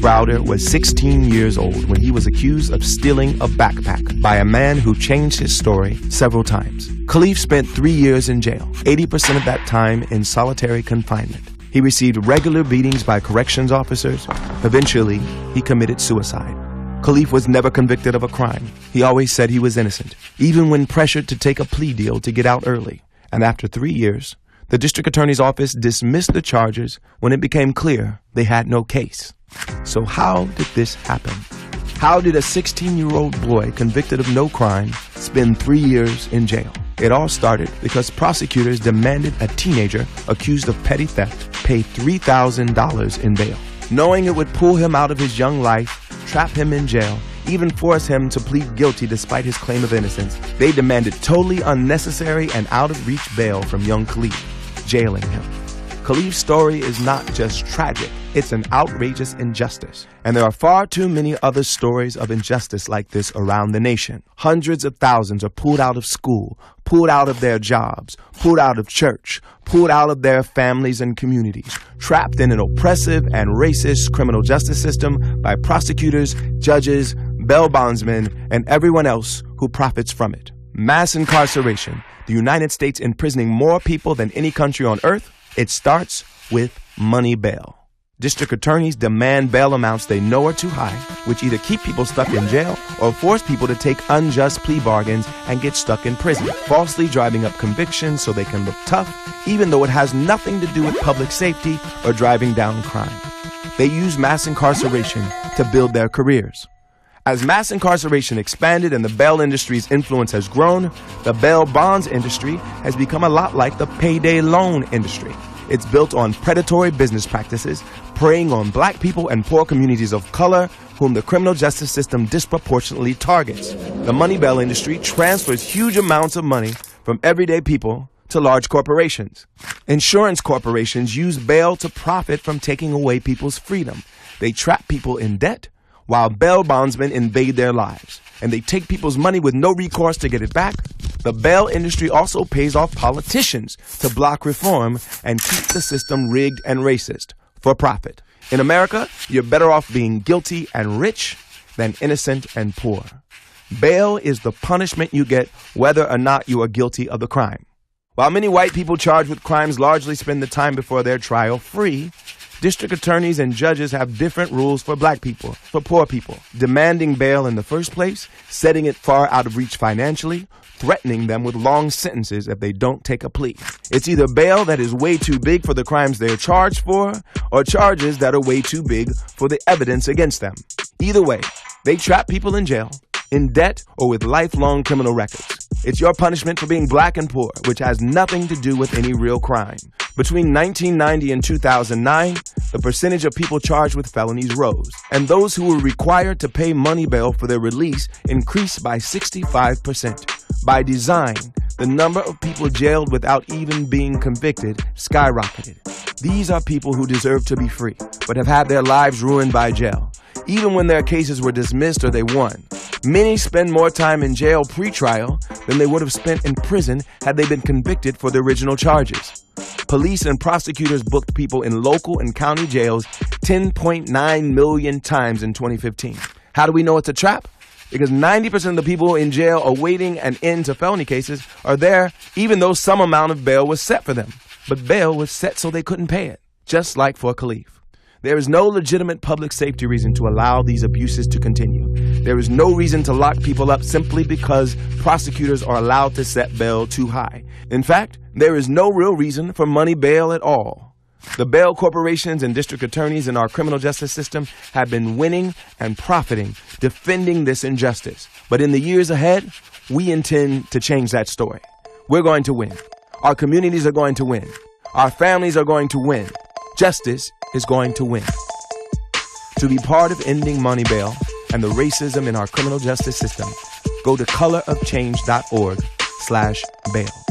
Browder was 16 years old when he was accused of stealing a backpack by a man who changed his story several times. Khalif spent 3 years in jail, 80% of that time in solitary confinement. He received regular beatings by corrections officers. Eventually, he committed suicide. Khalif was never convicted of a crime. He always said he was innocent, even when pressured to take a plea deal to get out early. And after 3 years, the district attorney's office dismissed the charges when it became clear they had no case. So how did this happen? How did a 16-year-old boy convicted of no crime spend 3 years in jail? It all started because prosecutors demanded a teenager accused of petty theft pay $3,000 in bail. Knowing it would pull him out of his young life, trap him in jail, even force him to plead guilty despite his claim of innocence, they demanded totally unnecessary and out-of-reach bail from young Khalif, jailing him. Khalif's story is not just tragic, it's an outrageous injustice. And there are far too many other stories of injustice like this around the nation. Hundreds of thousands are pulled out of school, pulled out of their jobs, pulled out of church, pulled out of their families and communities, trapped in an oppressive and racist criminal justice system by prosecutors, judges, bail bondsmen, and everyone else who profits from it. Mass incarceration, the United States imprisoning more people than any country on earth, it starts with money bail. District attorneys demand bail amounts they know are too high, which either keep people stuck in jail or force people to take unjust plea bargains and get stuck in prison, falsely driving up convictions so they can look tough, even though it has nothing to do with public safety or driving down crime. They use mass incarceration to build their careers. As mass incarceration expanded and the bail industry's influence has grown, the bail bonds industry has become a lot like the payday loan industry. It's built on predatory business practices, preying on black people and poor communities of color, whom the criminal justice system disproportionately targets. The money bail industry transfers huge amounts of money from everyday people to large corporations. Insurance corporations use bail to profit from taking away people's freedom. They trap people in debt, while bail bondsmen invade their lives, and they take people's money with no recourse to get it back. The bail industry also pays off politicians to block reform and keep the system rigged and racist for profit. In America, you're better off being guilty and rich than innocent and poor. Bail is the punishment you get whether or not you are guilty of the crime. While many white people charged with crimes largely spend the time before their trial free, district attorneys and judges have different rules for black people, for poor people, demanding bail in the first place, setting it far out of reach financially, threatening them with long sentences if they don't take a plea. It's either bail that is way too big for the crimes they're charged for, or charges that are way too big for the evidence against them. Either way, they trap people in jail, in debt, or with lifelong criminal records. It's your punishment for being black and poor, which has nothing to do with any real crime. Between 1990 and 2009, the percentage of people charged with felonies rose, and those who were required to pay money bail for their release increased by 65%. By design, the number of people jailed without even being convicted skyrocketed. These are people who deserve to be free, but have had their lives ruined by jail, even when their cases were dismissed or they won. Many spend more time in jail pre-trial than they would have spent in prison had they been convicted for the original charges. Police and prosecutors booked people in local and county jails 10.9 million times in 2015. How do we know it's a trap? Because 90% of the people in jail awaiting an end to felony cases are there even though some amount of bail was set for them. But bail was set so they couldn't pay it, just like for Khalif. There is no legitimate public safety reason to allow these abuses to continue. There is no reason to lock people up simply because prosecutors are allowed to set bail too high. In fact, there is no real reason for money bail at all. The bail corporations and district attorneys in our criminal justice system have been winning and profiting, defending this injustice. But in the years ahead, we intend to change that story. We're going to win. Our communities are going to win. Our families are going to win. Justice is going to win. To be part of ending money bail and the racism in our criminal justice system, go to colorofchange.org/bail.